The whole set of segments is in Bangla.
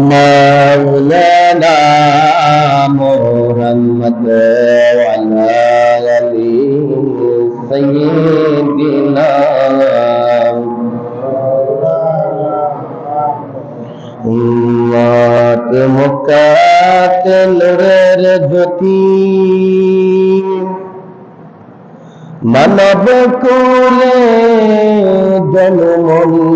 مولانا محمد وعلى آل سيدنا উম্মত মুক্তাতে নূরের জ্যোতি মানব কুলে জনমনি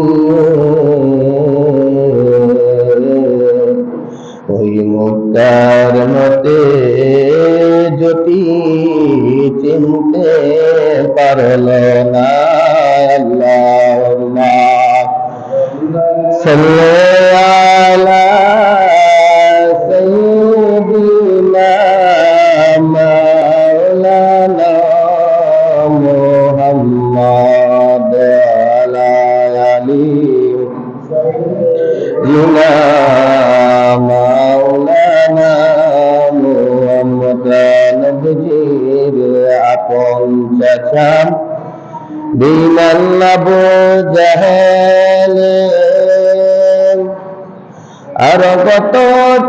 ওই মুক্তার মতে জ্যোতি চিনতে পারল না। আল্লাহুম্মা সাল্লি আলা সাইয়্যিদিনা মাওলানা মুহাম্মদ আলা আলি সাইয়্যিদিনা মাওলানা মুহাম্মদ নবীর আপন চাচা বিমান আবু জাহেল আর কত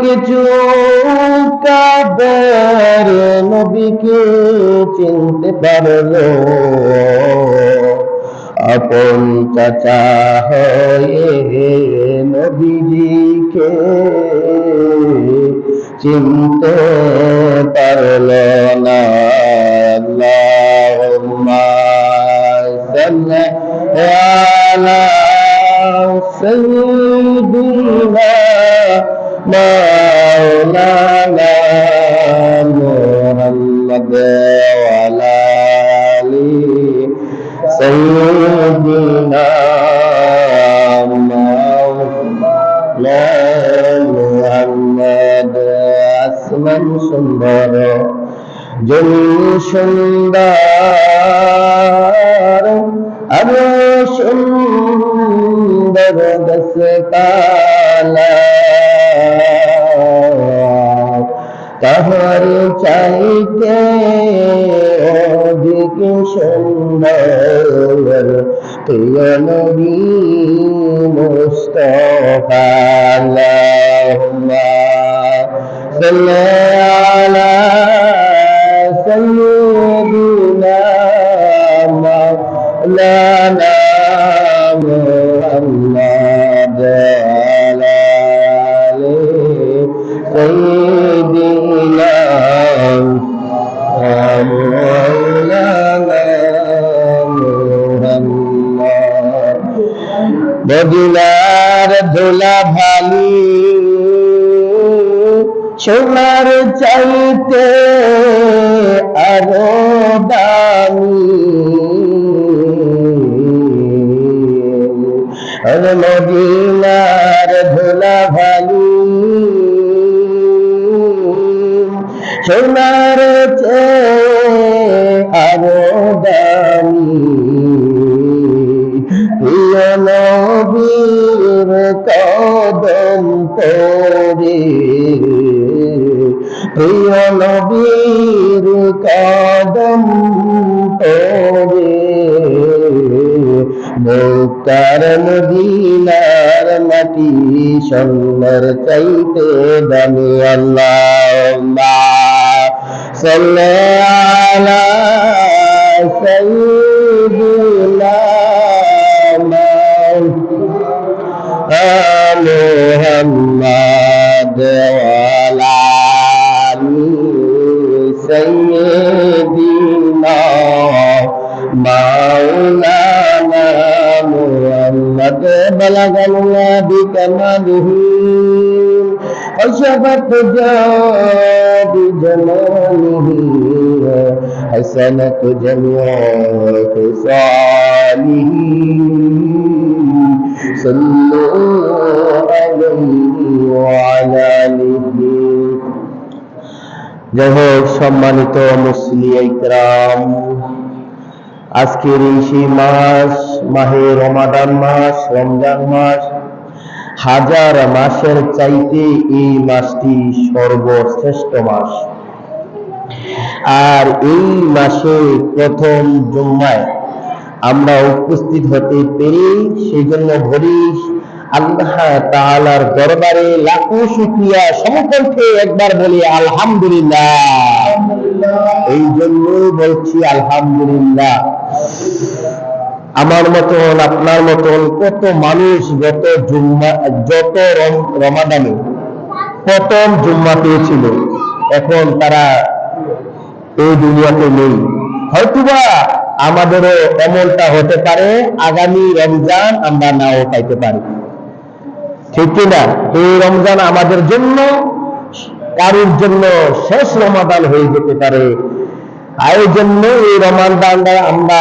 কিছু কাফের নবীকে চিনতে পারলো আপন চাচা হয়ে নবীজিকে চিনতে পারলো না। আল্লাহুম্মা সাল্লি আলা সাইয়্যিদিনা মাওলানা মুহাম্মদ ওয়া আলা আলি সাইয়্যিদিনা মাওলানা মুহাম্মদ। আসমান সুন্দর জমিন সুন্দর আরো সুন্দর গাছপালা তাহার চাইতে অধিক সুন্দর প্রিয় নবী মুস্তাফা। আল্লাহুম্মা সাল্লি আলা সাইয়্যিদিনা মাওলানা মুহাম্মদ আলা আলি সাইয়্যিদিনা মাওলানা মুহাম্মদ। মদিনার ধুলা ভালি সোনার চাইতে আরো দামি আর মদিনার ধুলা ভালি সোনার চেয়ে আরো দামি প্রিয় নবীর কদম পড়ে প্রিয় নবীর কদম পড়ে মুক্তার মদিনার মাটি সোনার চাইতে দামি। আল্লাহুম্মা সাল্লি আলা সাইয়্যিদিনা মুহাম্মদ ওয়া আলা আলি সাইয়্যিদিনা মাওলানা মুহাম্মদ। বালাগাল বিকামালিহি وشفت بجماله حسنت جميع خصاله صلوا عليه وعلى آله। যাই হোক, সম্মানিত মুসলিম ইকরাম, আজকের এই সেই মাস, মাহে রমাদান মাস, রমজান মাস, হাজার মাসের চাইতে এই মাসটি সর্বশ্রেষ্ঠ মাস। আর এই মাসে প্রথম জুম্মায় আমরা উপস্থিত হতে পেরে সেই জন্য বলি আল্লাহ তাআলার দরবারে লাখো শুকরিয়া, সমকণ্ঠে একবার বলি আলহামদুলিল্লাহ। এই জন্য বলছি আলহামদুলিল্লাহ। আমার মতন আপনার মতন কত মানুষ যত রমাদানে প্রথম জুম্মা পেয়েছিল, এখন তারা এই দুনিয়াতে নেই। হয়তোবা আমাদেরও এমনটা হতে পারে, আগামী রমজান আমরা নাও পাইতে পারি, ঠিক কিনা? এই রমজান আমাদের জন্য কারোর জন্য শেষ রমাদান হয়ে যেতে পারে। এই জন্য এই রমাদানটা আমরা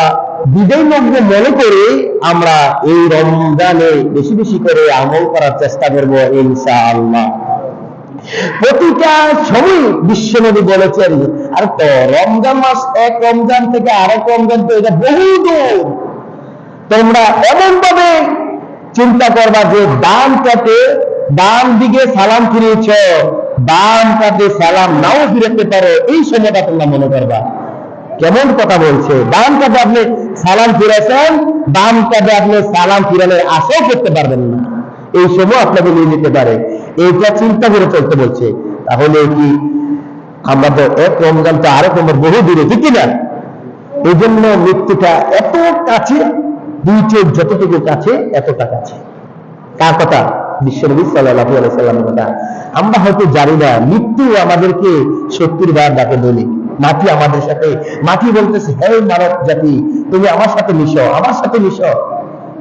বিদায় লগ্ন মনে করে আমরা এই রমজানে বেশি বেশি করে আমল করার চেষ্টা করব ইনশাআল্লাহ। প্রতিটা সময় বিশ্বনবী বলেছেন, আর তো রমজান মাস এক রমজান থেকে আরেক রমজান তো এটা বহু দূর। তোমরা এমন ভাবে চিন্তা করবা যে ডান কাটে ডান দিকে সালাম ফিরিয়েছ, ডান কাটে সালাম নাও ফিরাতে পারো, এই সময়টা তোমরা মনে করবা। কেমন কথা বলছে? ডান কাটে আপনি সালাম ফিরেছেন, ডান কাটে আপনি সালাম ফিরানোর আশাও করতে পারবেন না, এই সময় আপনাকে নিয়ে যেতে পারে। এইটা চিন্তা করে চলতে বলছে। তাহলে কি আমরা তো এক রমজান তো আরেক রমজান বহু দূরে, ঠিক না? এই জন্য মৃত্যুটা এত কাছে, দুই চোখ যতটুকু কাছে এতটা কাছে। কার কথা? বিশ্বনবী সাল্লাল্লাহু আলাইহি সাল্লামের কথা। আমরা হয়তো জানি না মৃত্যু আমাদেরকে 70 বার ডাকে বলি। মাটি আমাদের সাথে, মাটি বলতেছে, হে মানব জাতি, তুমি আমার সাথে মিশো, আমার সাথে মিশো,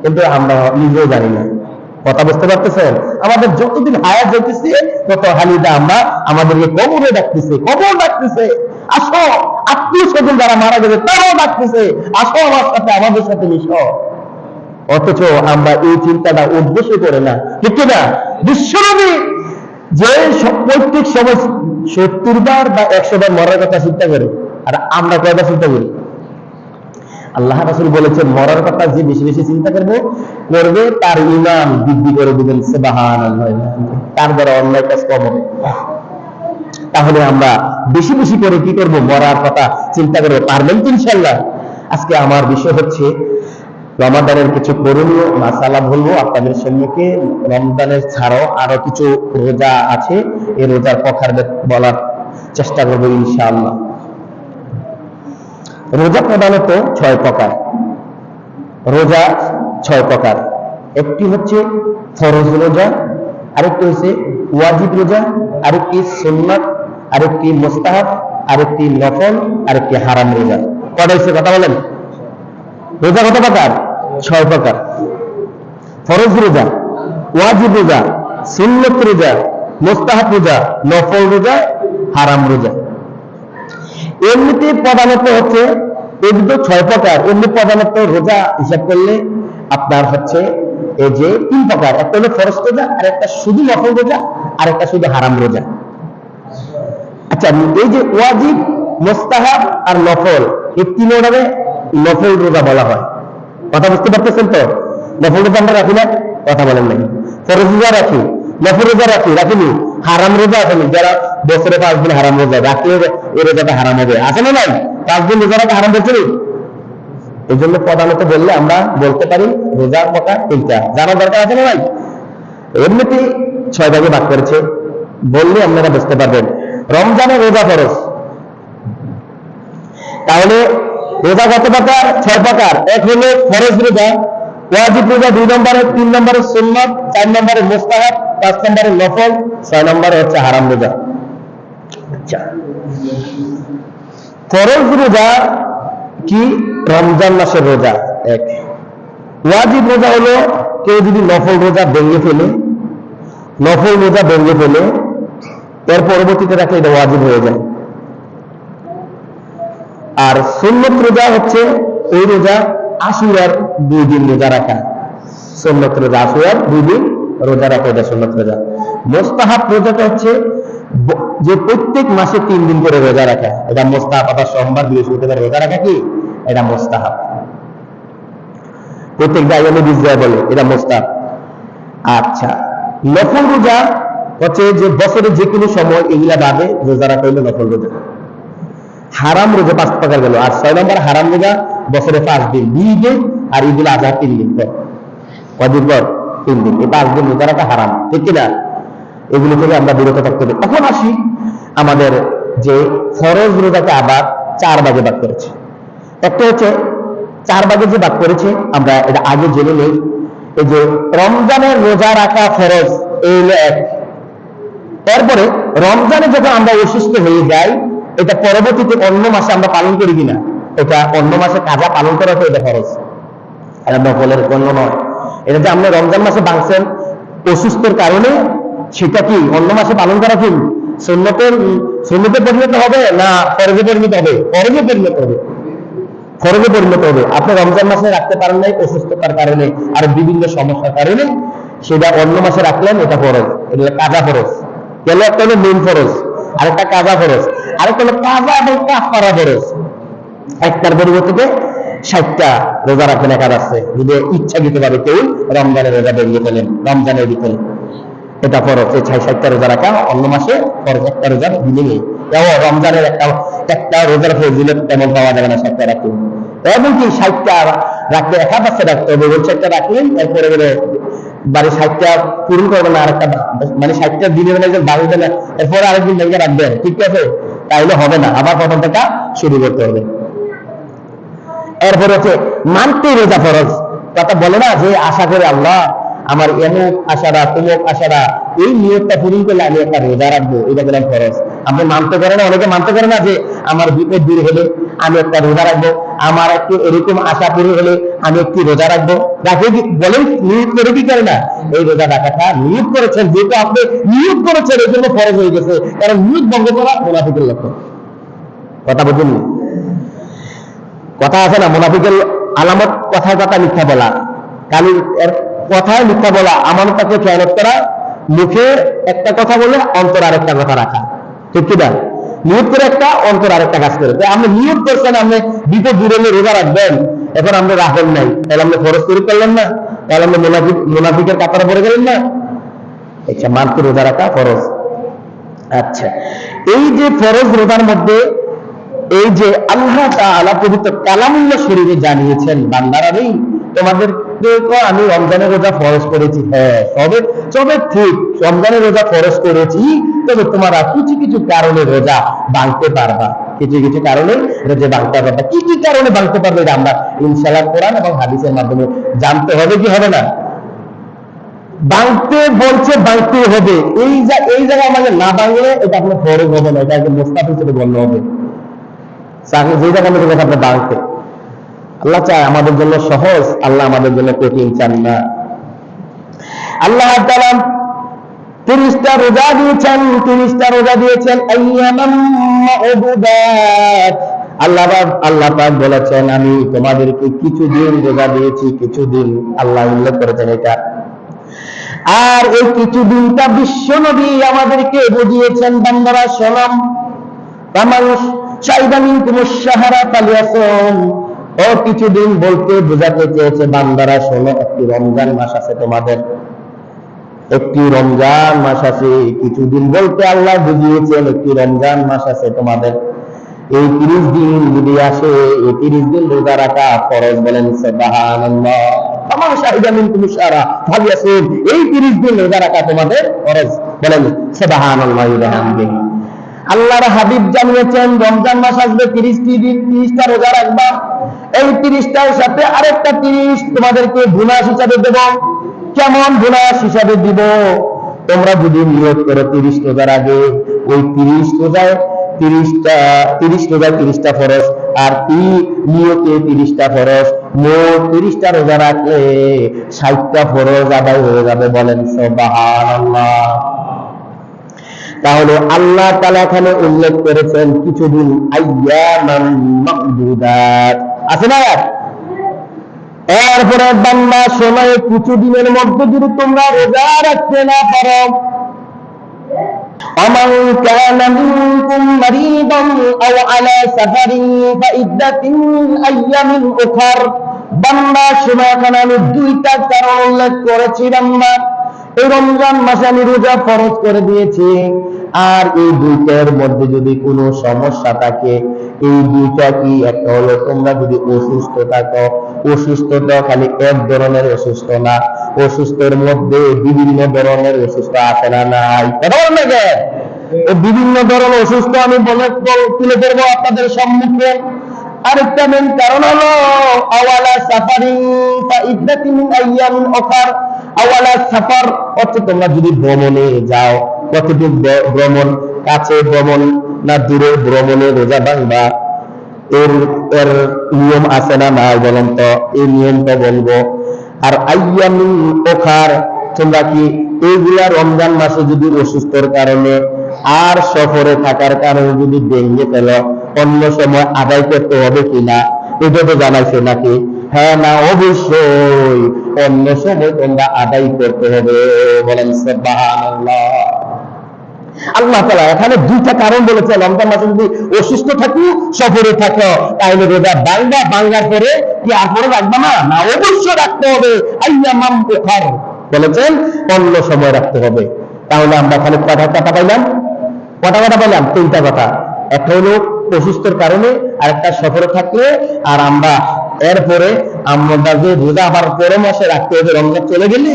কিন্তু আমরা নিজেও জানি না। কথা বুঝতে পারতেছেন? আমাদের যতদিন হায়াত যেতেছে তত হালিদা আমরা আমাদেরকে কবরে ডাকতেছে, কবর ডাকতেছে, আসো। আত্মীয় স্বজন যারা মারা গেছে তারাও ডাকতেছে, আসো আমার সাথে, আমাদের সাথে মিশো। অথচ আমরা এই চিন্তাটা উদ্দেশ্য করে না, ঠিক না? বিশ্বনবী যে প্রত্যেক সময় 70 বার বা 100 বার মরার কথা চিন্তা করে, আর আমরা কয়বার চিন্তা করি? আল্লাহ রাসূল বলেছেন, মরার কথা যে বেশি বেশি চিন্তা করবে তার ঈমান বৃদ্ধি করে দিবেন, সুবহানাল্লাহ, তার দ্বারা অন্যায় কাজ কম হবে। তাহলে আমরা বেশি বেশি করে কি করব? মরার কথা চিন্তা করবো। পারবেন তো ইনশাআল্লাহ? আজকে আমার বিষয় হচ্ছে রমাদানের কিছু করণীয় মাসালা বলবো আপনাদের সম্মুখে। রমজানের ছাড়াও আরো কিছু রোজা আছে, এই রোজার প্রকার বলার চেষ্টা করবো ইনশাআল্লাহ। রোজা প্রধানত 6 প্রকার। রোজা 6 প্রকার। একটি হচ্ছে ফরজ রোজা, আরেকটি হচ্ছে ওয়াজিব রোজা, আরেকটি সুন্নাত, আরেকটি মুস্তাহাব, আরেকটি নফল, আরেকটি হারাম রোজা। কয়টা হচ্ছে কথা বলেন? রোজা কত প্রকার? 6 প্রকার। ফরজ রোজা, ওয়াজিব রোজা, সুন্নাত রোজা, মুস্তাহাব রোজা, নফল রোজা, হারাম রোজা। এমনিতে প্রধানত হচ্ছে এগুলো 6 প্রকার। এমনি প্রধানত রোজা হিসাব করলে আপনার হচ্ছে এই যে 3 প্রকার। একটা হলো ফরজ রোজা, আর একটা শুধু নফল রোজা, আর একটা শুধু হারাম রোজা। আচ্ছা, এই যে ওয়াজিব, মুস্তাহাব আর নফল, এই তিনটারে নফল রোজা বলা হয়। কথা বুঝতে পারতেছেন তো? নফল রোজা আমরা রাখি না, কথা বলেন নাই। ফরজ রোজা রাখি, নফল রোজা রাখিনি, হারাম রোজা আছে। যারা বছরে 5 দিন হারাম রোজা রাখলে এই রোজাটা হারাম হবে, আছে না নাই? 5 দিন রোজা রাখা হারাম বলছে। এই জন্য প্রধানত বললে আমরা বলতে পারি রোজার প্রকার 3টা, জানা দরকার আছে না নাই? এমনিতেই 6 ভাগে ভাগ করেছে, বললে আপনারা বুঝতে পারবেন। রমজানের রোজা ফরজ। তাহলে রোজা কত প্রকার? 6 প্রকার। এক হলো ফরজ রোজা, ওয়াজিব রোজা 2 নম্বরে, 3 নম্বরে সুন্নাত, 4 নম্বরে মুস্তাহাব, 5 নম্বরে নফল, 6 নম্বরে হচ্ছে হারাম রোজা। আচ্ছা, ফরজ রোজা কি? রমজান মাসের রোজা এক। ওয়াজিব রোজা হলো কেউ যদি নফল রোজা ভেঙে ফেলে, নফল রোজা ভেঙে ফেলে এর পরবর্তীতে রাখলে এটা ওয়াজিব হয়ে যায়। আর সুন্নত রোজা হচ্ছে ওই রোজা আশুরার 2 দিন রোজা রাখা। সুন্নত রোজা আশুরার 2 দিন রোজা রাখা, এটা সুন্নত রোজা। মুস্তাহাব রোজাটা হচ্ছে যে প্রত্যেক মাসে 3 দিন করে রোজা রাখা, এটা মুস্তাহাব। আবার সোমবার বৃহস্পতিবার রোজা রাখা কি? এটা মুস্তাহাব। প্রত্যেক জায়গায় বিজয় বলে, এটা মুস্তাহাব। আচ্ছা, নফল রোজা হচ্ছে যে বছরের যে কোনো সময় এগুলা বাদে রোজা রাখা হইলো নফল রোজা। হারাম রোজা 5 প্রকার গেল, আর 6 নম্বর হারাম রোজা বছরে 5 দিন, ঈদে আর ঈদুল আজহা 3 দিন পর, কদিন পর 3 দিন, এই 5 দিন রোজা রাখা হারাম, ঠিক কিনা? এগুলো থেকে আমরা বিরত থাকতে হবে। এখন আসি আমাদের যে ফরজ রোজাকে আবার 4 ভাগে ভাগ করেছে। একটা হচ্ছে 4 ভাগে যে ভাগ করেছে আমরা এটা আগে জেনে নেই। এই যে রমজানের রোজা রাখা ফরজ, এই হলো এক। তারপরে রমজানে যখন আমরা অসুস্থ হয়ে যাই, এটা পরবর্তীতে অন্য মাসে আমরা পালন করি কিনা, এটা অন্য মাসে কাজা পালন করা তো এটা ফরজ, এটা নকলের অন্য নয়। এটা যে আপনি রমজান মাসে ভাঙছেন অসুস্থর কারণে, সেটা কি অন্য মাসে পালন করা কি সুন্নতে পরিণত হবে না ফরজে পরিণত হবে? ফরজে পরিণত হবে, ফরজে পরিণত হবে। আপনি রমজান মাসে রাখতে পারেন নাই অসুস্থতার কারণে আর বিভিন্ন সমস্যার কারণে, সেটা অন্য মাসে রাখলেন, এটা ফরজ, এটা কাজা ফরজ। গেল একটা হলো মেন ফরজ, আরেকটা কাজা ফরজ, আরেকটা হলো কাজা এবং কাফারা ফরজ। একটার পরিবর্তে 60টা রোজা রাখেন একাদশে, যদি ইচ্ছাকৃত ভাবে কেউ রমজানের রোজা বেরিয়ে ফেলেন রমজানের ভিতরে, এটা ফরজ। এই 60টা রোজা রাখা অন্য মাসে ফরজ, একটা রোজার দিনে নেই। রমজানের একটা রোজার ফজিলত তেমন পাওয়া যাবে না 60টা রাখলে, এবং কি 60টা রাখলে একাদশে রাখতে হবে, 60টা রাখলেন এরপরে বলে বাড়ি 60টা পূরণ করবেন না, আরেকটা মানে 60টা দিনে বেলা একজন বাড়ি দেন, এরপরে আরেকদিন ভেঙে রাখবেন, ঠিক আছে? তাইলে হবে না, আবার প্রথম থেকে শুরু করতে হবে। এরপরে হচ্ছে মানতে রোজা ফরজ। কথা বলে না যে আশা করে আল্লাহ আমার এমুক আশারা তুমুক আশারা, এই নিয়তটা পূরণ করলে আমি একটা রোজা রাখবো, এটা বললাম ফরজ। আপনি মানতে পারে না, অনেকে মানতে পারে না যে আমার বিপদ দূর হলে আমি একটা রোজা রাখবো, আমার একটু এরকম আশা পূরণ হলে আমি একটি রোজা রাখবো। রাখে বলেন নিয়ত করে কি করে না, এই রোজা রাখাটা নিয়ত করেছেন, যেহেতু আপনি নিয়ত করেছেন এই জন্য ফরজ হয়ে গেছে, কারণ নিয়ত ভঙ্গ করা মুনাফিকের লক্ষণ। কথা বুঝুন, কথা আছে না, মুনাফিকের আলামত কথায় কথা মিথ্যা বলা, কালি কথায় মিথ্যা বলা, আমানতকে খেয়ানত করা, মুখে একটা কথা বলে অন্তর আরেকটা কথা রাখা, ঠিক কিনা? নিয়ত করে একটা, অন্তর আরেকটা কাজ করে। আপনি নিয়ত করছেন আপনি বিপদ দূরে রোজা রাখবেন, এখন আপনি রাখেন নাই, তাহলে আপনি ফরজ তৈরি করলেন না, তাহলে আপনি মুনাফিকের কাতারে পড়ে গেলেন না। আচ্ছা, মানতে রোজা রাখা ফরজ। আচ্ছা, এই যে ফরজ রোজার মধ্যে এই যে আল্লাহ তাআলা পবিত্র কালামুল্লাহ শরীফে জানিয়েছেন, বান্দারা নেই তোমাদেরকে তো আমি রমজানের রোজা ফরজ করেছি। হ্যাঁ, তবে ঠিক রমজানের রোজা ফরজ করেছি, তবে তোমরা কিছু কিছু কারণে রোজা ভাঙতে পারবা, কিছু কিছু কারণে রোজা ভাঙতে পারবা। কি কি কারণে ভাঙতে পারবে এটা আমরা ইনশাআল্লাহ কোরআন এবং হাদিসের মাধ্যমে জানতে হবে, কি হবে না? ভাঙতে বলছে, ভাঙতে হবে। এই জায়গায় আমাদের না ভাঙলে এটা আপনার ফরজ হবে না, এটা একদম মুস্তাহিব হিসেবে গণ্য হবে। যে জায়গা মধ্যে আপনি ভাঙতে, আল্লাহ চায় আমাদের জন্য সহজ, আল্লাহ আমাদের জন্য কঠিন চান না। আল্লাহ তাআলা 30টা রোজা দিয়েছেন, 30টা রোজা দিয়েছেন আইয়ামান মা'দুদাত। আল্লাহ পাক বলেছেন আমি তোমাদেরকে কিছুদিন রোজা দিয়েছি, কিছুদিন আল্লাহ উল্লেখ করেছেন এটা। আর এই কিছুদিনটা বিশ্ব নবী আমাদেরকে বুঝিয়েছেন, বান্দারা শোনাম মানুষ ও কিছুদিন বলতে বোঝাতে চেয়েছে, বান্দারা শোনো, একটি রমজান মাস আছে তোমাদের, একটি রমজান মাস আছে। কিছুদিন বলতে আল্লাহ বুঝিয়েছেন একটি রমজান মাস আছে তোমাদের। এই 30 দিন যদি আসে, এই 30 দিন রোজা রাখা ফরজ। বলেন সুবহানাল্লাহ। আমার শাহিদা মিনকুম শাহরা ফালিয়াসুম, এই 30 দিন রোজা রাখা তোমাদের ফরজ। বলেন সুবহানাল্লাহি ওয়া বিহামদিহি। আল্লাহর হাবিব জানিয়েছেন রমজান মাস আসবে, 30টি দিন 30টা রোজা রাখবা। এই 30টার সাথে আরেকটা 30 তোমাদেরকে বোনাস হিসাবে দেব। কেমন বোনাস হিসাবে দিব? তোমরা যদি নিয়ত করো 30 রোজার আগে, ওই 30 রোজায় 30টা ফরজ, আর নিয়তে 30টা ফরজ, মোট 30টা রোজা রাখলে 60টা ফরজ আদায় হয়ে যাবে। বলেন সুবহানাল্লাহ। তাহলে আল্লাহ তাআলা এখানে উল্লেখ করেছেন কিছুদিন আইয়ামান মা'দুদাত, আছে না? এরপরে বান্দা সময় কিছুদিনের মধ্যে যদি তোমরা রোজা রাখতে না পারো, ومن كان منكم مريضا أو على سفر فعدة من أيام أخر। বান্দা সময় এখানে আমি 2টা কারণ উল্লেখ করেছি। বান্দা এই রমজান মাসে আমি রোজা ফরজ করে দিয়েছি, আর এই দুইটার মধ্যে যদি কোনো সমস্যা থাকে, এই দুইটা কি, একটা হলো তোমরা যদি অসুস্থ থাকো, অসুস্থতা খালি এক ধরনের অসুস্থ না, অসুস্থের মধ্যে বিভিন্ন ধরনের অসুস্থ আছে না নাই? বিভিন্ন ধরনের অসুস্থ আমি তুলে ধরবো আপনাদের সম্মুখে। আরেকটা মেন কারণ হলো আওয়ালা সাফারিন ফাইদ্দাতিন মিন আইয়ামিন উখর। আওয়ালা সাফার অর্থাৎ তোমরা যদি ভ্রমণে যাও, কতটুকু ভ্রমণ, কাছে ভ্রমণ না দূরে ভ্রমণে রোজা ভাঙবা, এর এর নিয়ম আছে না নাই বলেন তো? এই নিয়মটা বলবো। আর আইয়ামিন উখর, তোমরা কি এইগুলা রমজান মাসে যদি অসুস্থর কারণে আর সফরে থাকার কারণে যদি ভেঙে ফেলো, অন্য সময় আদায় করতে হবে কিনা, এটা তো জানাইছে নাকি? হ্যাঁ না, অবশ্যই অন্য সময় তোমরা আদায় করতে হবে। বলেন সুবহানাল্লাহ। আল্লাহ তাআলা এখানে দুইটা কারণ বলেছে, রমজান মাসে যদি অসুস্থ থাকো, সফরে থাকো, তাহলে রোজা ভাঙবা, ভাঙার পরে কি আর পরে রাখবা না? না, অবশ্যই রাখতে হবে। আইয়ামাম উখর বলেছেন অন্য সময় রাখতে হবে। তাহলে আমরা এখানে কটা কথা পাইলাম? কটা কথা পাইলাম? তিনটা কথা। একটা হলো অসুস্থর কারণে, আর একটা সফরে থাকলে, আর আমরা এরপরে আমরা যে রোজা আবার পরে মাসে রাখতে হবে, রমজান চলে গেলে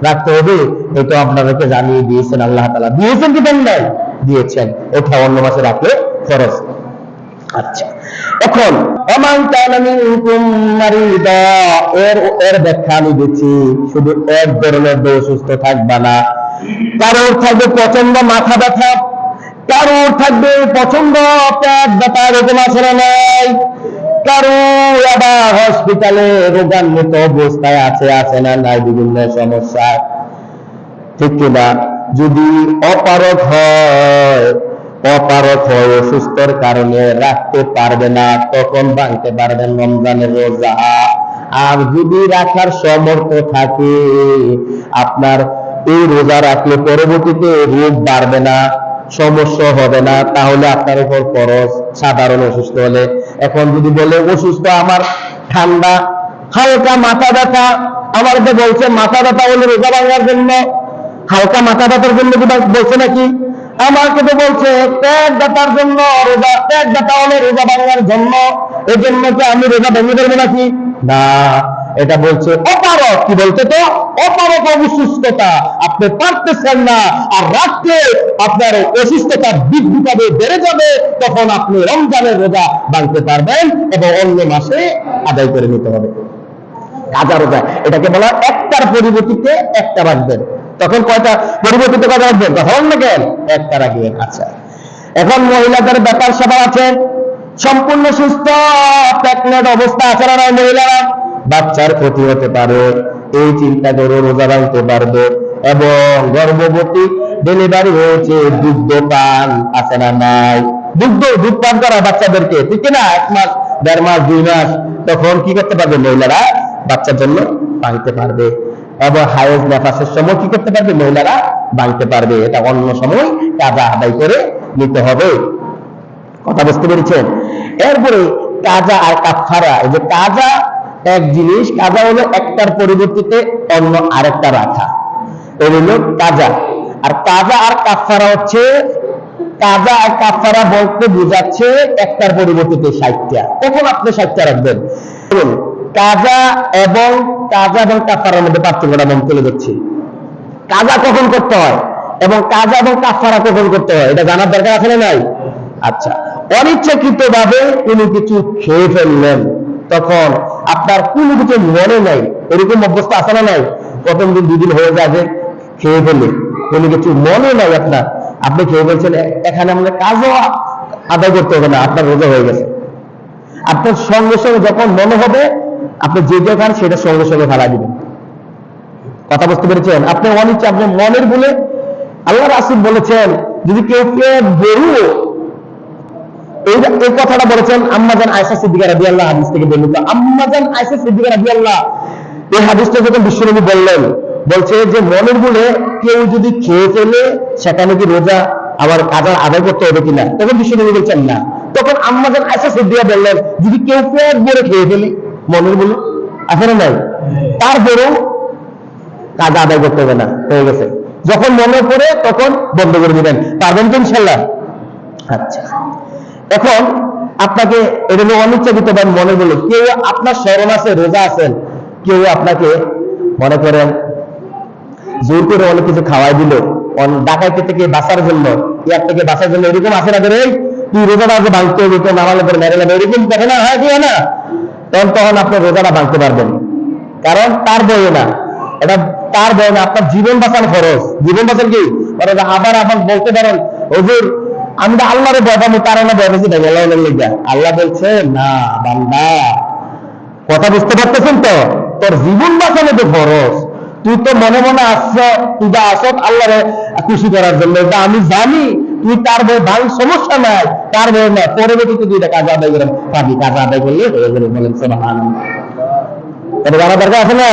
রাখতে হবে, এটা আপনাদেরকে জানিয়ে দিয়েছেন আল্লাহ তাআলা। দিয়েছেন কি দেন নাই? দিয়েছেন। এটা অন্য মাসে রাখলে ফরজ। আচ্ছা, এখন ওমান কানা মিনকুম মারিদা, এর ব্যাখ্যা আমি দিচ্ছি। শুধু এক ধরনের অসুস্থ থাকবা না, কারোর থাকবে প্রচন্ড মাথা ব্যথা, কারোর থাকবে প্রচন্ড পেট ব্যথা, এরকম আসলে নাই। কারো আবার হসপিটালে রোগান্বিত অবস্থায় আছে না নাই, বিভিন্ন সমস্যা, ঠিক কিনা? যদি অপারগ হয়, অসুস্থর কারণে রাখতে পারবে না, তখন ভাঙতে পারবেন রমজানের রোজা। আর যদি রাখার সামর্থ্য থাকে, আপনার এই রোজা রাখলে পরবর্তীতে রোগ বাড়বে না, সমস্যা হবে না, তাহলে আপনার উপর ফরজ। সাধারণ অসুস্থ হলে, এখন যদি বলে অসুস্থ আমার ঠান্ডা, হালকা মাথা ব্যথা, আমার তো বলছে মাথা ব্যথা হলে রোজা ভাঙার জন্য, হালকা মাথা ব্যথার জন্য বলছে নাকি? আমাকে তো বলছে পেট ব্যথার জন্য রোজা, পেট ব্যথা হলে রোজা ভাঙার জন্য, এই জন্য কি আমি রোজা ভেঙে দেবো নাকি? না, এটা বলছে অপারক। কি বলছে? তো অপারক অসুস্থতা, আপনি পারতেছেন না, আর রাখলে আপনার অসুস্থতা বৃদ্ধিভাবে বেড়ে যাবে, তখন আপনি রমজানের রোজা ভাঙতে পারবেন এবং অন্য মাসে আদায় করে নিতে হবে কাজা রোজা। এটাকে বলা একটার পরিবর্তিতে একটা রাখবেন। তখন কয়টা পরিবর্তিত কথা রাখবেন? কথা বলেন না কেন? একটা রাখবেন। আচ্ছা, এখন মহিলাদের ব্যাপার স্যাপার আছে, সম্পূর্ণ সুস্থ প্রেগন্যান্ট অবস্থা আছে না মহিলারা, বাচ্চার ক্ষতি হতে পারে, এই চিন্তা করে রোজা ভাঙতে পারবে। এবং গর্ভবতী, ডেলিভারি হয়েছে, দুগ্ধ পান আছে না নাই? দুধ পান করা বাচ্চাদেরকে, ঠিক না? 1 মাস, 1.5 মাস, 2 মাস, তখন কি করতে পারবে? মহিলারা বাচ্চার জন্য ভাঙতে পারবে। এবং হায়েজ নেফাসের সময় কি করতে পারবে? মহিলারা ভাঙতে পারবে। এটা অন্য সময় কাজা আদায় করে নিতে হবে। কথা বুঝতে পেরেছেন? এরপরে কাজা আর কাফারা। এই যে কাজা এক জিনিস, কাজা হলো একটার পরিবর্তিতে অন্য আরেকটা রাখা, এই হলো কাজা। আর কাজা আর কাফারা হচ্ছে, কাজা আর কাফারা বলতে বোঝাচ্ছে একটার পরিবর্তিতে 60টা, তখন আপনি 60টা রাখবেন। কাজা এবং কাফারার মধ্যে পার্থক্যটা আমি তুলে দিচ্ছি। কাজা কখন করতে হয় এবং কাজা এবং কাফারা কখন করতে হয়, এটা জানার দরকার আছে না নাই? আচ্ছা, অনিচ্ছাকৃত ভাবে কোনো কিছু খেয়ে ফেললেন, তখন আপনার কোনো কিছু মনে নাই, এরকম অবস্থা আছে না নাই? প্রথম দিন 2 দিন হয়ে যাবে খেয়ে ফেলে, কোনো কিছু মনে নাই আপনার, আপনি খেয়ে ফেলছেন, এখানে আমাদের কাজও আদায় করতে হবে না, আপনার রোজা হয়ে গেছে। আপনার সঙ্গে সঙ্গে যখন মনে হবে, আপনি যেটা খান সেটা সঙ্গে সঙ্গে ফেলা দিবেন। কথা বুঝতে পেরেছেন? আপনি অনিচ্ছা, আপনি মনের বলে, আল্লাহ রাসূল বলেছেন যদি কেউ পেট গরু, এই কথাটা বলেছেন আম্মাজান আয়েশা সিদ্দিকা রাদিয়াল্লাহু হাদিস থেকে বর্ণিত। আম্মাজান আয়েশা সিদ্দিকা রাদিয়াল্লাহু, এই হাদিসটা যখন বিশ্বনবী বললেন, বলছে যে মনের বলে কেউ যদি খেয়ে ফেলে, সেখানে কি রোজা আবার কাজা আদায় করতে হবে কিনা? তখন বিশ্বনবী বলছেন না। তখন আম্মাজান আয়েশা সিদ্দিকা বললেন যদি কেউ পেট ভরে খেয়ে ফেলে মনের বলে, আছে না নাই, তারপরেও কাজা আদায় করতে হবে না, হয়ে গেছে। যখন মনে পড়ে তখন বন্ধ করে দিবেন। পারবেন তো ইনশাল্লাহ? আচ্ছা, এখন আপনাকে এটা অনিচ্ছাকৃত বা মনে বলে কেউ আপনার স্মরণ আছে, রোজা আছেন, কেউ আপনাকে মনে করেন জোর করে অনেক কিছু খাওয়াই দিল ডাকাইতে থেকে বাঁচার জন্য, ইয়ার থেকে বাঁচার জন্য, এরকম আছে না? করে তুই রোজাটা আগে ভাঙতে হবে, তো নামালে পরে মেরে নেবে, এরকম দেখে না? হ্যাঁ, কি না? তখন আপনি রোজাটা ভাঙতে পারবেন, কারণ তার বয়ে না, এটা তার বয়ে না, আপনার জীবন বাঁচানো খরচ। জীবন বাঁচান কি আবার আবার বলতে পারেন হুজুর আমি তো আল্লাহরে ভয় পাবো, তার না ভয় পেয়েছি দেখে আল্লাহ বলছে না বান্দা, কথা বুঝতে পারতেছেন তো? তোর জীবন বাঁচানো তো খরচ, তুই তো মনে মনে আসছ, তুই যা আসত আল্লাহরে খুশি করার জন্য, এটা আমি জানি, তুই তার বই ভাঙ, সমস্যা নাই, তার বই না, পরবর্তীতে তুই এটা কাজ আদায় করেন পাবি, কাজ আদায় করলে হয়ে যাবে। বলেন সুবহানাল্লাহ। এটা জানা দরকার আছে না?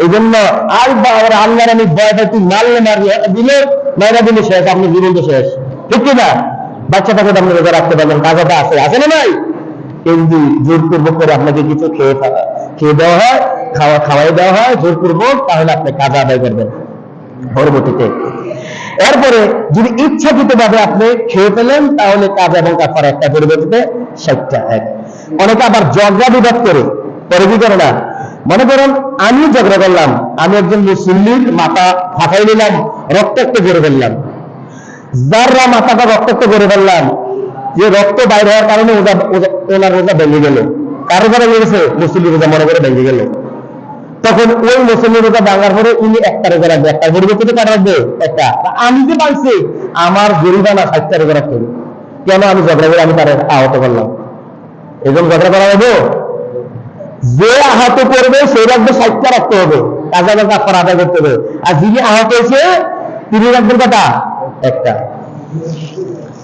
এই জন্য আল্লাহর আমি ভয়টা তুই মারলে মারবি, দিলে মাইরা দিলে শেষ, আপনি জীবন তো শেষ, ঠিক না? বাচ্চাটাকে আপনি রোজা রাখতে পারবেন, কাজটা আছে, আছে না নাই? কিন্তু জোরপূর্বক করে আপনাকে কিছু খেয়ে দেওয়া হয়, খাওয়াই দেওয়া হয় জোরপূর্বক, তাহলে আপনি কাজ আদায় করবেন পরবর্তীতে। এরপরে যদি ইচ্ছাকৃত ভাবে আপনি খেয়ে ফেলেন, তাহলে কাজ এবং কাফারা একটা, পরিবর্তিতে 60টা এক। অনেকে আবার ঝগড়া বিবাদ করে, পরে কি করে না, মনে করেন আমি ঝগড়া করলাম, আমি একজন মুসল্লির মাথা ফাটাই নিলাম, রক্তাক্ত করে ফেললাম, যাররা মাথাটা রক্তাক্ত করে ফেললাম, যে রক্ত বাইরে হওয়ার কারণে ওনার রোজা ভেঙে গেল। কারো রোজা ভেঙে গেছে? মুসল্লি রোজা মনে করে ভেঙে গেল। তখন ওই মুসল্লি রোজা ভাঙার পরে উনি একটা রোজা রাখবে, একটা পরিবর্তিত কাটা রাখবে একটা। আমি যে পাইছি আমার জরিমানা 60টা রোজা রাখতে হবে, কেন? আমি ঝগড়া করে আমি তার আহত করলাম, এই জন্য ঝগড়া করা হবে। যে আহত করবে সেই রাখবে 60টা রাখতে হবে, কাজা কাফারা আদায় করতে হবে। আর যিনি আহত হয়েছে তিনি রাখবেন কটা? একটা।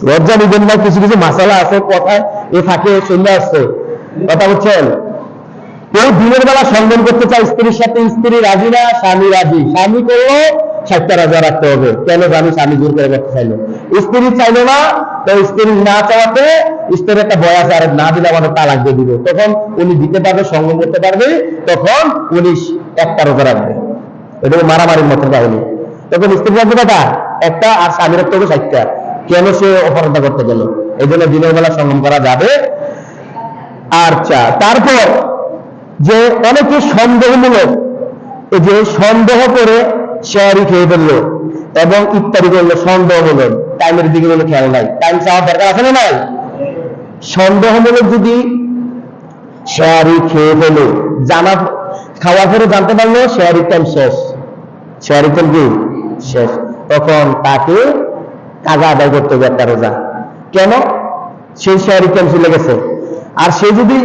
লজ্জা নিবেন না, কিছু কিছু মাসালা আছে কথায় এ ফাঁকে চলে আসছে, কথা বলছেন। কেউ দিনের বেলা সঙ্গম করতে চায় স্ত্রীর সাথে, স্ত্রী রাজি না, স্বামী রাজি, স্বামী করলো 60টা রোজা রাখতে হবে, কেন জানি? স্বামী জোর করে করতে চাইলো, স্ত্রী চাইলো না, তো স্ত্রী না চাওয়াতে স্ত্রীর একটা বয় আছে, আর না দিলে আমাদের তালাক দিয়ে দিবে, তখন উনি দিতে পারবে, সঙ্গম করতে পারবে, তখন উনি একটা রোজা রাখবে। এটা মারামারির মতো কাহিনী। তখন স্ত্রী রাখবে কটা? একটা, আর স্বামী রাখতে হবে 60টা। কেন? সে অপরাধ করতে গেল, এই জন্য দিনের বেলা সঙ্গম করা যাবে। আচ্ছা, তারপর যে অনেকে সন্দেহমূলক, যে সন্দেহ করে শেয়ারি খেয়ে ফেললো এবং ইত্যাদি করলো, সন্দেহমূলক, টাইমের দিকে বলে খেয়াল নাই, টাইম চাওয়ার দরকার আছে না নাই? সন্দেহমূলক যদি শেয়ারি খেয়ে ফেলো, জানা খাওয়ার পরে জানতে পারলো শেয়ারির টাইম শেষ, শেয়ারির টাইম কি শেষ, তখন তাকে কাজা আদায় করতে হবে একটা রোজা। কেন? সেই শেয়ারির টাইম চলে গেছে। আর সে যদি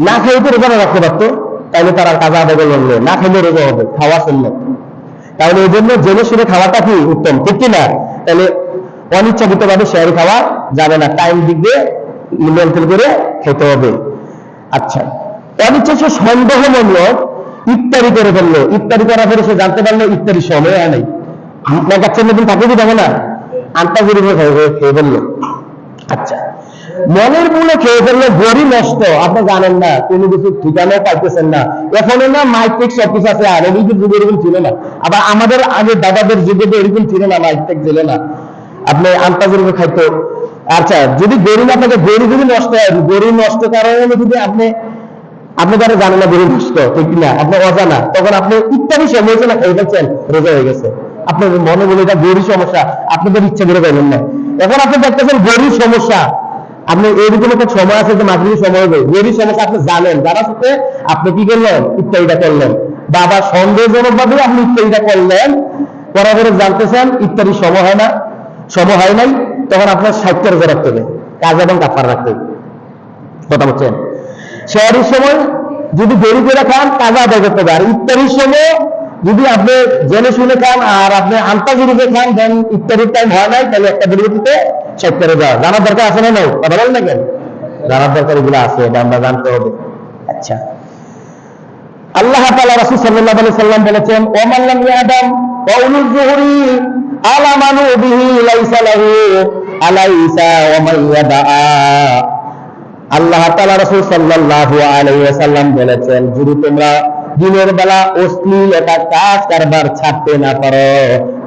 না খাইতে রোজা রাখতে পারতো, তাহলে তারা কাজা আদায় করলে না খাইলে রোজা হবে, খাওয়া সুন্নাত। তাহলে এই জন্য জেনে শুনে খাওয়াটা কি উত্তম, ঠিক কিনা? তাহলে অনিচ্ছাকৃত ভাবে শেয়ারি খাওয়া যাবে না, টাইম দিক দিয়ে নিয়ন্ত্রণ করে খেতে হবে। আচ্ছা, অনিচ্ছা সে সন্দেহমূলক ইফতারি করে ফেললো, ইফতারি করার পরে সে জানতে পারলো ইফতারির সময় হয় নাই, আপনার কাছে নতুন থাকে কি দেখো না, আনটা গরিব খেয়ে ফেললো। আচ্ছা, মনের মূলে খেয়ে ফেললে গড়ি নষ্ট, আপনি জানেন না, কোনো কিছু ঠিকানাও পাইতেছেন না। এখন না মাইক সবকিছু আছে, আর এদিকে যুগে এরকম ছিল না, আবার আমাদের আগে দাদাদের যুগে তো এরকম ছিল না, মাইক ছিল না, আপনি আনটা গরিব খাইতো। আচ্ছা, যদি গরু না থাকে, গরু যদি নষ্ট হয়, গরু নষ্ট কারণে যদি আপনি তারা জানেন না গরু নষ্ট, ঠিক না, আপনার অজানা, তখন আপনি ইত্যাদি সময় না খেয়ে ফেলছেন, রোজা হয়ে গেছে। আপনার মনে বলে এটা গরুর সমস্যা, আপনাদের ইচ্ছা করে পাইলেন না। এখন আপনি দেখতেছেন গরুর সমস্যা, আপনি এরকম একটা সময় আছে যে মাগরিবের সময় হবে, গরুর সমস্যা আপনি জানেন, যারা সাথে আপনি কি করলেন, ইত্যাদিটা করলেন, বা আবার সন্দেহজনক ভাবে আপনি ইত্যাদিটা করলেন, করার পরে জানতেছেন ইত্যাদি সময় হয় না, সময় হয় নাই, তখন আপনার 60টা রোজা রাখতে হবে, কাজ এবং কাফার রাখতে হবে, কথা বলছেন। শেয়ারির সময় যদি দেরি করে খান, কাজা আদায় করতে হবে। আর ইফতারির সময় যদি আপনি জেনে শুনে খান আর আপনি আন্তাজুরুকে খান, দেন ইফতারির টাইম হয় নাই, তাহলে একটা পরিবর্তিতে 60টা রোজা। জানার দরকার আছে না? নয়, কথা বলেন না কেন? জানার দরকার এগুলো আছে, এটা আমরা জানতে হবে। আচ্ছা, আল্লাহ তাআলা রাসূল সাল্লাল্লাহু আলাইহি সাল্লাম বলেছেন, ওমান লাম ইয়াদাম কাউলুল যুহরি আলা মানু বিহি লাইসা লাহু আলাইসা ওয়া মান ইয়াদা। আল্লাহ তাআলা রাসূল সাল্লাল্লাহু আলাইহি ওয়াসাল্লাম বলেছেন, যদি তোমরা দিনের বেলা অশ্লীল একটা কাজ কারবার ছাড়তে না পারো,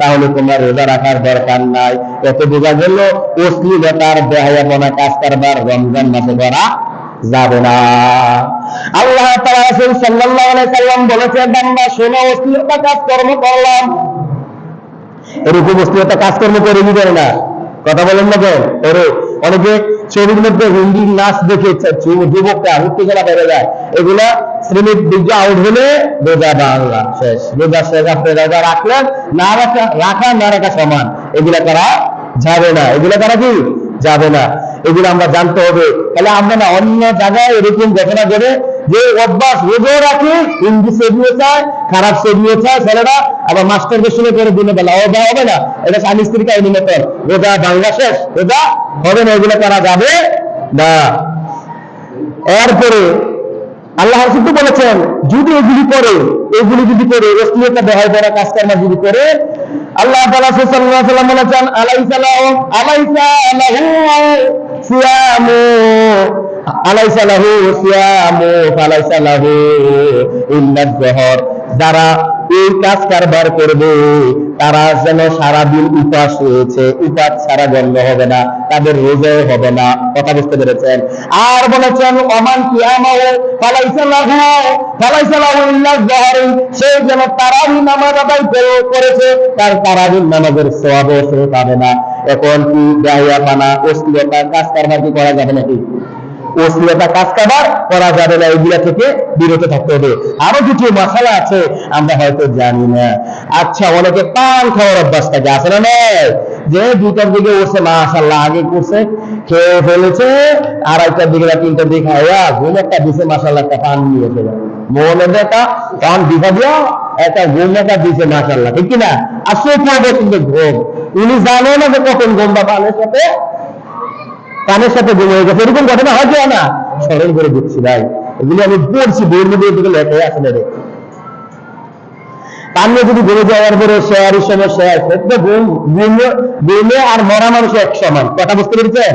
তাহলে তোমার রোজা রাখার দরকার নাই। এত বোঝা গেল অশ্লীলতার বেহায়াপনা কাজ কারবার রমজান মাসে করা যাবে না। আল্লাহ তাআলা রাসূল সাল্লাল্লাহু আলাইহি সাল্লাম বলেছেন, বান্দা শোনো, অশ্লীলতা কাজকর্ম করলাম, এরকম অশ্লীলতা কাজকর্ম করে দিবেন না। কথা বলেন না কেন? ওরে অনেকে ছবির মধ্যে হিন্দি নাচ দেখে যুবকরা উত্তেজনা বেড়ে যায়, এগুলা শ্রেণীর দিকে আউট হলে রোজা বাংলা শেষ, রোজা শেষ। আপনি রোজা রাখলেন, না রাখা না রাখা সমান, এগুলা করা যাবে না, এগুলা করা কি যাবে না, এগুলো আমরা জানতে হবে। তাহলে আমরা না অন্য জায়গায় এরকম ঘটনা ঘটে যে অভ্যাস রোজা রাখি, হিন্দি সেভিও চায়, খারাপ সেভিও চায় ছেলেরা, আবার মাস্টার বেশি করে দিনে বেলা হবে না, এটা স্বামী স্ত্রী কাহিনী মতন, রোজা বাংলা শেষ, রোজা হবে না, এগুলো করা যাবে না। এরপরে আল্লাহ রাসূল বলেছেন, যদি এগুলি যদি করে অশ্লীলতা বেহায়া করা কাজ কর্ম যদি করে, আল্লাহ তাআলা সাল্লাল্লাহু আলাইহি ওয়াসাল্লাম বলেছেন, আলাইসা লাহু সিয়ামু ফালাইসা লাহু ইল্লা যহর। যারা এই কাজ কারবার করবে তারা যেন সারাদিন উপাস রয়েছে, উপাস ছাড়া গণ্য হবে না, তাদের রোজাও হবে না। কথা বুঝতে পেরেছেন? আর বলেছেন, ওমান কিয়ামাহু ফালাইসা লাহু ইল্লা যহর, সে যেন তারাবি নামাজ আদায় করেছে, তার তারাবি নামাজের সওয়াবও সে পাবে না। এখন কি বেহায়াপনা অশ্লীলতা কাজ কারবার কি করা যাবে নাকি? অশ্লীলতা কাজ কারবার করা যাবে না, এগুলা থেকে বিরত থাকতে হবে। আরো কিছু মশলা আছে আমরা হয়তো জানি না। আচ্ছা, অনেকে পান খাওয়ার অভ্যাস থাকে, আছে না? নয় যে 2টার দিকে উঠছে, মাশাআল্লাহ আগে করছে, খেয়ে ফেলেছে, 2:30টার দিকে বা 3টার দিকে খাওয়া ঘুম একটা দিছে, মাশাআল্লাহ একটা পান নিয়েছে, মনে একটা পান দিঘা দিয়া একটা ঘুম একটা দিছে, মাশাআল্লাহ, ঠিক কিনা? আসলে পড়বে কিন্তু ঘুম, উনি জানে না যে কখন ঘুম বা পানের সাথে ঘুম হয়ে গেছে, এরকম ঘটনা হয় না? স্মরণ করে দিচ্ছি ভাই, এগুলি আমি পড়ছি, বইয়ের মধ্যে এদিকে লেখা আসলে রে। পানি যদি ঘুরে যাওয়ার পরে শেয়ারের সময় শেয়ার, ঘুমে আর মরা মানুষ এক সমান। কথা বুঝতে পেরেছেন?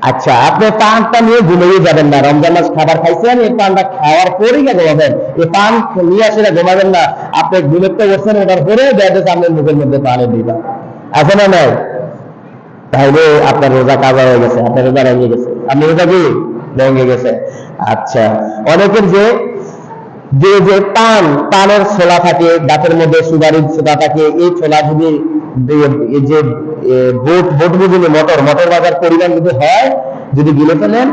আচ্ছা, আপনি পানটা নিয়ে ঘুমিয়ে যাবেন না। রমজান মাস খাবার খাইছেন, এই পানটা খাওয়ার পরেই ঘুমাবেন, এই পান নিয়ে আসে ঘুমাবেন না। আপনি ঘুমেতে বসছেন, ওটার পরে দেখেন আপনার মুখের মধ্যে পানি দিবা, আছে না? নাই? তাহলে আপনার রোজা কাজা হয়ে গেছে, আপনার রোজা ভেঙে গেছে, আপনি রোজা কি ভেঙে গেছে। আচ্ছা, অনেকের যে পানের ছোলা থাকে, দাঁতের মধ্যে সুগারির ছোলা থাকে, এই ছোলা যদি যে বোট বুঝলে মটর বাজার পরিমাণ যদি হয়, যদি গিলে ফেলেন,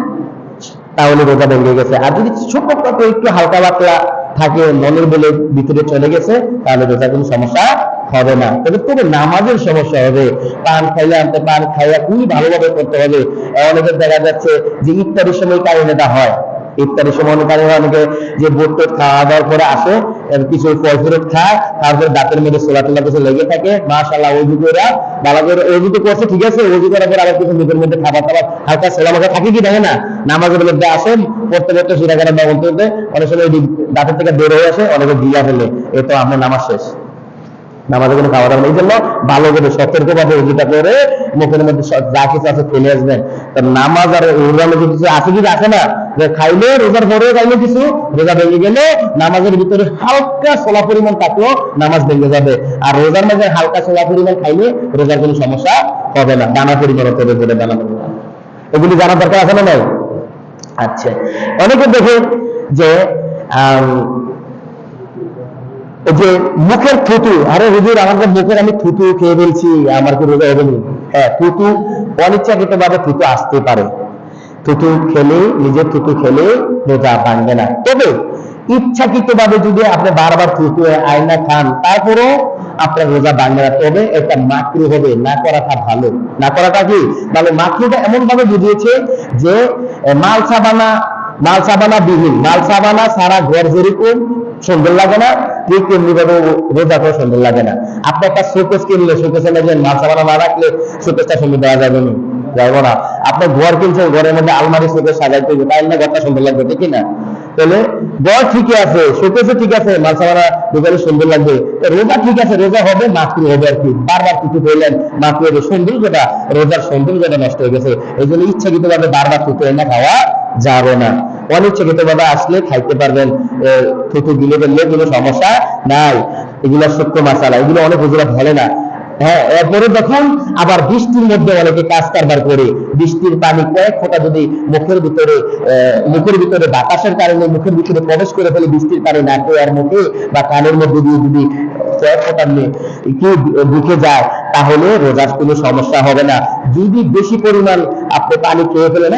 তাহলে রোজা ভেঙে গেছে। আর যদি ছোট একটু হালকা পাতলা থাকে, মনের বলে ভিতরে চলে গেছে, তাহলে রোজা কোনো সমস্যা হবে না। তবে নামাজের সমস্যা হবে। পান খাইয়া খুবই ভালোভাবে করতে হবে। অনেকের দেখা যাচ্ছে যে ইফতারের সময় কারণেটা হয়, ইফতারের সময় অনেকে যে বোট খাওয়া দাওয়ার পরে আসে, কিছু ফল ফেরত খায়, তারপরে দাঁতের মধ্যে ছোলা টোলা কিছু লেগে থাকে, মাশাআল্লাহ ওযু করে ভালো করে ওযু তো করছে, ঠিক আছে, ওযু করার পর আবার কিছু মুখের মধ্যে খাবার হালকা ছোলা মাখা থাকে কি দেখে না, নামাজের মধ্যে আসেন পড়তে শিরা করা বা বলতে অনেক সময় দাঁতের থেকে বের হয়ে আসে, অনেকে দিয়া ফেলে, এ তো আপনার নামাজ শেষ, নামাজে কোনো খাওয়া দাওয়া নেই। জন্য ভালো করে সতর্ক ভাবে উজুটা করে মুখের মধ্যে যা কিছু আছে ফেলে আসবেন। নামাজ আর রোজার মধ্যে কিছু আছে কি আছে না, যে খাইলে রোজার পরে খাইলে কিছু রোজা ভেঙে গেলে নামাজের ভিতরে হালকা ছোলা পরিমাণ থাকলেও নামাজ ভেঙে যাবে। আর রোজার মাঝে হালকা ছোলা পরিমাণ খাইলে রোজার কোনো সমস্যা হবে না, দানা পরিমাণ হতে হবে বলে দানা পরিমাণ, এগুলি জানার দরকার আছে না নাই? আচ্ছা, অনেকে দেখে যে যে মুখের থুতু, আরে হুজুর আমাদের মুখের আমি থুতু খেয়ে ফেলছি, আমার কি রোজা হবে না? হ্যাঁ, থুতু অনিচ্ছাকৃত ভাবে থুতু আসতে পারে, থুতু খেলে, নিজের থুতু খেলে রোজা ভাঙবে না। তবে ইচ্ছাকৃত ভাবে যদি আপনি বারবার থুতু আয়না খান, তারপরও আপনার রোজা ভাঙবে না। তবে একটা মাকরু হবে, না করাটা ভালো। না করাটা কি মানে মাকরুটা এমন ভাবে বুঝিয়েছে যে মাল সাবানা বিহীন, মাল সাবানা সারা ঘর যেরকম সুন্দর লাগে না, ঠিক তেমনি ভাবে রোজা করে সুন্দর লাগে না। আপনি একটা শোকেস কিনলে, শোকেসে লাগলেন, মাল সাবানা না রাখলে শোকেসটা সুন্দর দেওয়া যাবে না, যাবো না। আপনি ঘর কিনছেন, ঘরের মধ্যে আলমারি শোকেস সাজাইতে হবে, তাই না ঘরটা সুন্দর লাগবে, ঠিক না? তাহলে ঘর ঠিকই আছে, শোকেসে ঠিক আছে, মাল সাবানা দোকানে সুন্দর লাগবে, রোজা ঠিক আছে, রোজা হবে মাকরু হবে আর কি। বারবার থুতু ফেললেন, মাকরু হবে, সৌন্দর্যটা রোজার সৌন্দর্যটা নষ্ট হয়ে গেছে। এই জন্য ইচ্ছাকৃত ভাবে বারবার থুতু এনে খাওয়া যাবে না। অনিচ্ছাকৃত ভাবে আসলে খাইতে পারবেন, থুতু গিলে ফেললে কোনো সমস্যা নাই। এগুলো সত্য মাসালা, এগুলো অনেক হুজুরা বলে না। হ্যাঁ, এরপরে দেখুন আবার বৃষ্টির মধ্যে অনেকে কাজ কারবার করে, বৃষ্টির পানি কয়েক ফোঁটা যদি মুখের ভিতরে বাতাসের কারণে মুখের ভিতরে প্রবেশ করে ফেলে, বৃষ্টির পানি নাকে আর মুখে বা কানের মধ্যে দিয়ে যদি কয়েক ফোঁটা কি ঢুকে যায়, তাহলে রোজার কোনো সমস্যা হবে না। যদি বেশি পরিমাণ আপনি পানি খেয়ে ফেলেন,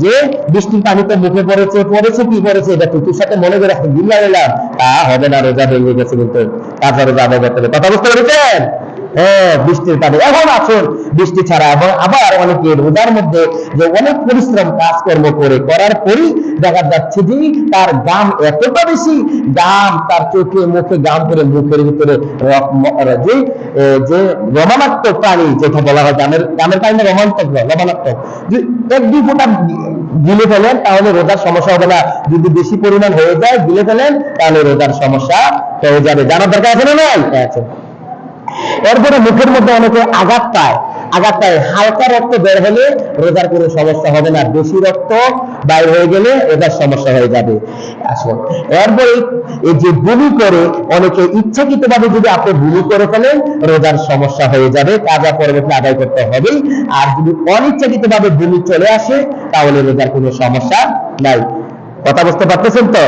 যে বৃষ্টির পানিতে মুখে পড়েছে কি পড়েছে এটা টুতুর সাথে মনে করে গিলা নিলাম, তা হবে না, রোজা ভেঙে গেছে, কিন্তু তাজা রোজা আদায় করতে হবে। কথা বুঝতে পেরেছেন? হ্যাঁ, বৃষ্টির পানি। এখন আসুন বৃষ্টি ছাড়া, এবং আবার অনেকে রোজার মধ্যে যে অনেক পরিশ্রম কাজকর্ম করার পরই দেখা যাচ্ছে যে তার গাম এতটা বেশি, গাম তার চোখে মুখে গাম করে মুখের ভিতরে যে লবণাত্মক পানি, যেটা বলা হয় গামের পানি না, লবণাত্মক, এক দুই ফোঁটা গিলে ফেলেন তাহলে রোজার সমস্যা হবে না। যদি বেশি পরিমাণ হয়ে যায় গিলে ফেলেন তাহলে রোজার সমস্যা হয়ে যাবে। জানার দরকার আছে না? নাই আছে। এরপরে মুখের মধ্যে অনেকে আঘাত পায়, হালকা রক্ত বের হলে রোজার কোনো সমস্যা হবে না, বেশি রক্ত বাইর হয়ে গেলে রোজার সমস্যা হয়ে যাবে। আসুন, এরপরে এই যে বমি করে, অনেকে ইচ্ছাকৃত ভাবে যদি আপনি বমি করে ফেলেন রোজার সমস্যা হয়ে যাবে, কাজা পরবর্তী আদায় করতে হবেই। আর যদি অনিচ্ছাকৃত ভাবে বমি চলে আসে তাহলে রোজার কোনো সমস্যা নাই। কথা বুঝতে পারতেছেন তো?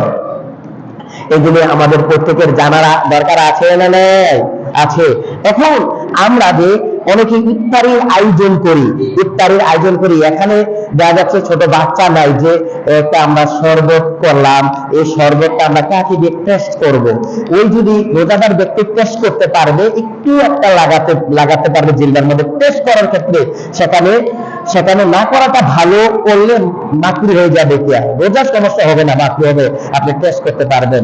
এগুলো আমাদের প্রত্যেকের জানার দরকার আছে না? নাই আছে। এখন আমরা যে অনেকে ইফতারির আয়োজন করি, এখানে দেখা যাচ্ছে ছোট বাচ্চা নাই, যে একটা আমরা শরবত করলাম, এই শরবতটা আমরা কাকে দিয়ে টেস্ট করব। ওই যদি রোজাদার ব্যক্তি টেস্ট করতে পারবে, একটু একটা লাগাতে পারবে জিলবার মধ্যে, টেস্ট করার ক্ষেত্রে সেখানে না করাটা ভালো, করলে মাকরু হয়ে যাবে, কি রোজার সমস্যা হবে না, মাকরু হবে, আপনি টেস্ট করতে পারবেন।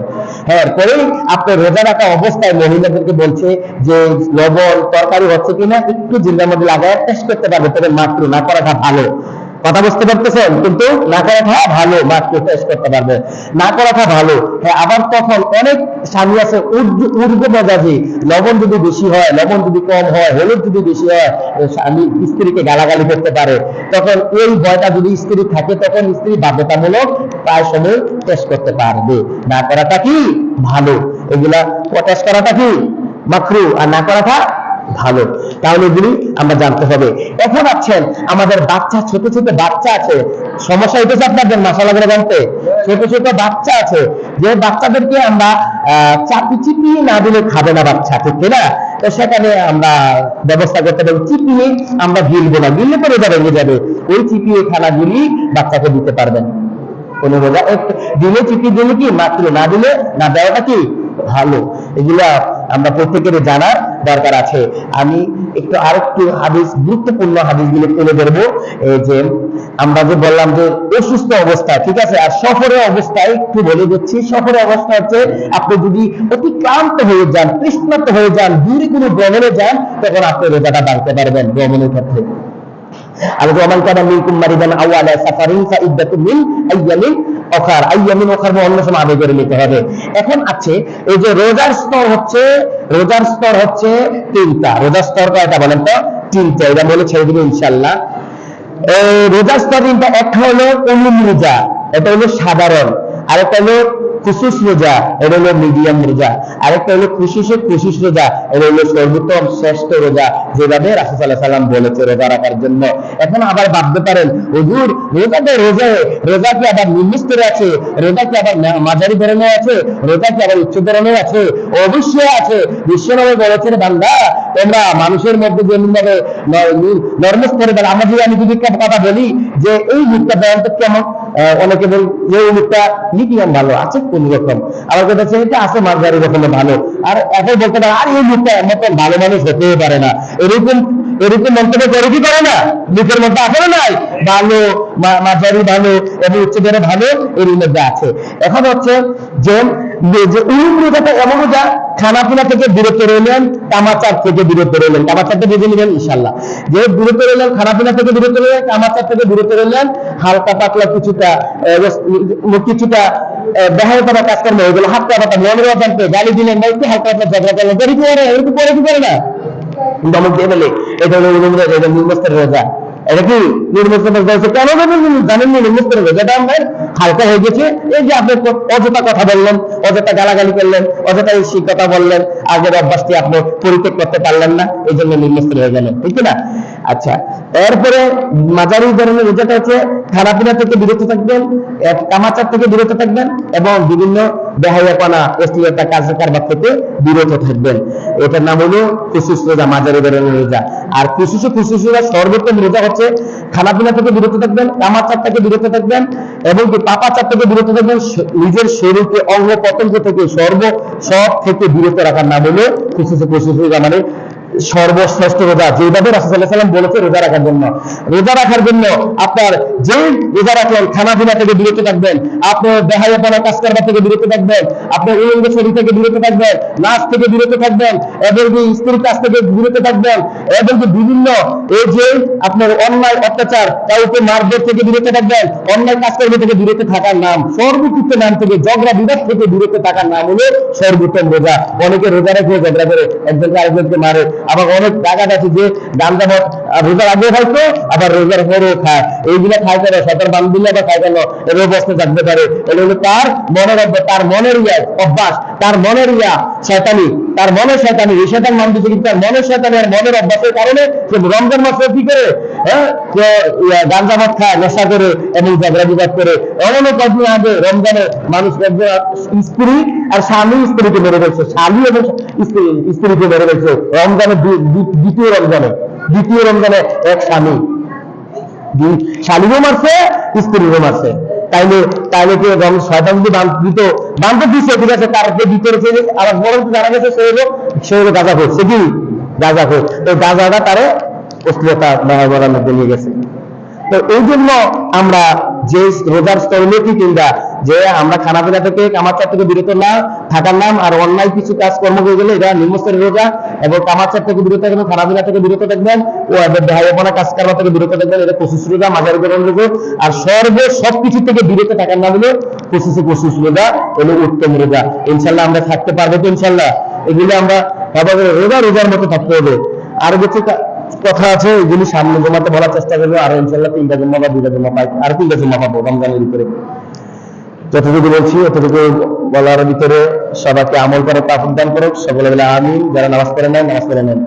হ্যাঁ, পরেই আপনি রোজা রাখা অবস্থায় মহিলাদেরকে বলছে যে লবণ তরকারি হচ্ছে কিনা একটু জিল্লার মধ্যে লাগায় টেস্ট করতে পারবে, তবে মাকরু, না করাটা ভালো। কথা বুঝতে পারতেছেন? কিন্তু না করাটা ভালো, মাত্র টেস্ট করতে পারবে, না করাটা ভালো। হ্যাঁ, আবার তখন অনেক স্বামী আছে উর্গ মেজাজি, লবণ যদি বেশি হয়, লবণ যদি কম হয়, হলুদ যদি বেশি হয়, স্বামী স্ত্রীকে গালাগালি করতে পারে। তখন এই ভয়টা যদি স্ত্রী থাকে, তখন স্ত্রী বাধ্যতামূলক প্রায় সময় টেস্ট করতে পারবে। না করাটা কি ভালো, এগুলা টেস্ট করাটা কি মাকরু, আর না করাটা ভালো। তাহলে এগুলি আমরা জানতে হবে। এখন আছেন আমাদের বাচ্চা, ছোট ছোট বাচ্চা আছে, সমস্যা হইতেছে আপনাদের মাশাআল্লাহ জানতে, ছোট ছোট বাচ্চা আছে, যে বাচ্চাদেরকে আমরা চিপিয়ে না দিলে খাবে না বাচ্চা, ঠিক না? তো সেখানে আমরা ব্যবস্থা করতে পারি, চিপিয়ে আমরা গিলবো না, গিললে পরে ভেঙে যাবে, ওই চিপিয়ে খানাগুলি বাচ্চাকে দিতে পারবেন। কোনো রোজা দিলে চিপিয়ে দিলে কি মাত্র, না দিলে না দেওয়াটা কি ভালো। এগুলা আমরা প্রত্যেকের জানার দরকার আছে। আমি আরেকটু হাদিস, গুরুত্বপূর্ণ হাদিসগুলো তুলে ধরবো। যে আমরা যে বললাম যে অসুস্থ অবস্থা, ঠিক আছে, আর সফরের অবস্থায় একটু বলে দিচ্ছি। সফরের অবস্থা হচ্ছে আপনি যদি অতি ক্লান্ত হয়ে যান, তৃষ্ণার্ত হয়ে যান, দূরে কোনো ভ্রমণে যান, তখন আপনি রোজাটা ভাঙতে পারবেন ভ্রমণের ক্ষেত্রে। এখন আছে এই যে রোজার স্তর হচ্ছে তিনটা। রোজার স্তর কয়টা বলেন তো? তিনটা। এটা বলে ছেড়ে দিবে ইনশাল্লাহ। রোজার স্তর তিনটা। একটা হলো উলুম রোজা, এটা হলো সাধারণ। আরেকটা হলো খুশুস রোজা, এটা হলো মিডিয়াম রোজা। আরেকটা হলো খুশুস রোজা, এটা হলো সর্বোত্তম শ্রেষ্ঠ রোজা, যেভাবে রাসূল সাল্লাল্লাহু আলাইহি ওয়াসাল্লাম বলেছে রোজা রাখার জন্য। এখন আবার ভাবতে পারেন, হুজুর রোজা কি আবার নিম্ন স্তরে আছে, রোজা কি আবার মাঝারি ধরনের আছে, রোজা কি আবার উচ্চ ধরনের আছে? অবশ্যই আছে। বিশ্বনবী বলেছেন, বান্দা তোমরা মানুষের মধ্যে যেমন ভাবে নরম স্তরে, আমি যদি একটা কথা বলি যে এই মুখটা বয়ান তো কেমন, অনেকে বল যে এই মুখটা মিডিয়াম ভালো আছে কোন রকম, আমার কথা হচ্ছে এটা আছে মাঝারি রকমের ভালো। আর এখন বলতে পারে আর এই মুখটা এমন ভালো মানুষ হতেই পারে না, এরকম মন্তব্য করে কি করে না? মুখের মধ্যে আছে না নাই? ভালো, মাঝারি ভালো এবং উচ্চতর ভালো এর মধ্যে আছে। এখন হচ্ছে যে উলুম রোজাটা এমন রোজা, খানাপিনা থেকে বিরত রইলেন, তামাচার থেকে বিরত রইলেন। তামাচারটা বুঝে নেবেন ইনশাল্লাহ, যে বিরত রইলেন, খানাপিনা থেকে বিরত রইলেন, তামাচার থেকে বিরত রইলেন, হালকা পাতলা কিছুটা বেহায়তনা কাজকর্ম হয়ে গেল, হাত পাতা মনের অজান্তে গালি দিলেন, একটু হালকা পাতলা ঝগড়া করলেন, এরকম পরে কি করে না? দমক দিয়ে বলে এটা হলো উলুম রোজা, এটা নিম্ন স্তরের রোজা। এটা কি নূর মুস্তফা বলছে কেন জানেননি নূর মুস্তফা রোজাটা আমাদের হালকা হয়ে গেছে, এই যে আপনি অযথা কথা বললেন, অযথা গালাগালি করলেন, অযথা এই কথা বললেন, আগের অভ্যাসটি আপনি পরিত্যাগ করতে পারলেন না, এই জন্য নির্মস্ত হয়ে গেলেন, ঠিক না? আচ্ছা, এরপরে মাঝারি ধরনের রোজাটা হচ্ছে খানাপিনা থেকে বিরত থাকবেন, কামাচার থেকে বিরত থাকবেন এবং বিভিন্ন বেহায়াপনা অশ্লীলতা কার্যকারবার থেকে বিরত থাকবেন। এটার নাম হলো খুশুস রোজা, মাঝারি ধরনের রোজা। আর খুশুস রোজা সর্বোত্তম রোজা হচ্ছে খানাপিনা থেকে বিরত থাকবেন, কামাচার থেকে বিরত থাকবেন এবং পাপাচার থেকে বিরত থাকবেন, নিজের শরীরকে অঙ্গ পতঙ্গ থেকে সব থেকে বিরত রাখার নাম হলো খুশুস রোজা, মানে সর্বশ্রেষ্ঠ রোজা, যেভাবে রাসূল সাল্লাল্লাহু আলাইহি ওয়াসাল্লাম বলেছে রোজা রাখার জন্য। রোজা রাখার জন্য আপনার যে রোজা রাখলেন, খানাপিনা থেকে বিরত থাকবেন, আপনার বেহায়াপনা কাজকারবার থেকে বিরত থাকবেন, আপনার উলঙ্গ শরীর থেকে বিরত থাকবেন, নাচ থেকে বিরত থাকবেন, এবং স্ত্রীর কাছ থেকে বিরত থাকবেন, এবং বিভিন্ন এই যে আপনার অন্যায় অত্যাচার, কাউকে মারধর থেকে বিরত থাকবেন, অন্যায় কাজকর্ম থেকে বিরত থাকার নাম, সর্বোচ্চ নাম থেকে ঝগড়া বিবাদ থেকে বিরত থাকার নাম হলো সর্বোত্তম রোজা। অনেকে রোজা রেখে ঝগড়া করে, একজনকে আরেকজনকে মারে, আবার অনেক জায়গা আছে যে গাঁজা মদ রোজার আগে খাইতো আবার রোজার পরেও খায়, এইগুলা খায় কেন? সাঁতার বান দিলে আবার খায় কেন? এর অবস্থা থাকতে পারে। এটা হলো তার মনের তার মনের অভ্যাস, তার মনের শয়তানি, তার মনের শয়তানি। এই শয়তান মান দিচ্ছে কিন্তু তার মনের শয়তানি আর মনের অভ্যাসের কারণে সে রমজান মাসে কি করে গাঁজা মদ খায়, নেশা করে এবং ঝগড়া বিবাদ করে। এমন কয়েকদিন আগে রমজানে মানুষ স্ত্রী আর স্বামী স্ত্রীকে মেরে ফেলছে, স্বামী এবং স্ত্রীকে মেরে ফেলছে রমজানের দ্বিতীয় রমজানে এক স্বামী শালীরও মারছে, স্ত্রীরও মারছে। তাইলে কি শয়তান যদি বান্ধব দিচ্ছে, ঠিক আছে, তার যে ভিতরে আবার বরং জানা গেছে সে হলো গাঁজা খোর, সে কি গাঁজা খোর, তো গাঁজাটা তারে অশ্লীলতা বলার মধ্যে নিয়ে গেছে। তো এই জন্য আমরা যে রোজার স্থলমুখী কিংবা যে আমরা খানাপিনা থেকে কামাচার থেকে বিরত না থাকার নাম, আর অন্যায় কিছু কাজকর্ম হয়ে গেলে এটা নিম্নস্তরের রোজা, এবং কামাচার থেকে বিরত থাকবেন, খানাপিনা থেকে বিরত থাকবেন, ও বেহায়াপনা কাজ কারবার থেকে বিরত থাকবেন, এটা খুশুস রোজা, মাঝারি ধরনের রোজা। আর সবকিছু থেকে বিরত থাকার নাম হলো খুশুস রোজা, হলো উত্তম রোজা। ইনশাল্লাহ আমরা থাকতে পারবো তো? ইনশাল্লাহ এগুলো আমরা রোজার মতো থাকতে হবে। আর কিছু কথা আছে, এগুলি সামনে জমাতে বলার চেষ্টা করবো। আর ইনশাল্লাহ 3টা জমা বা 2টা জমা পাই, আর 3টা জমা পাবো রমজানের ভিতরে। যতটুকু বলছি অতটুকু বলার ভিতরে সবাইকে আমল করে তাফুক দান করুক। সকলে বলে আমিন। যারা নামাজ পড়ে নেন, নামাজ পড়ে নেন।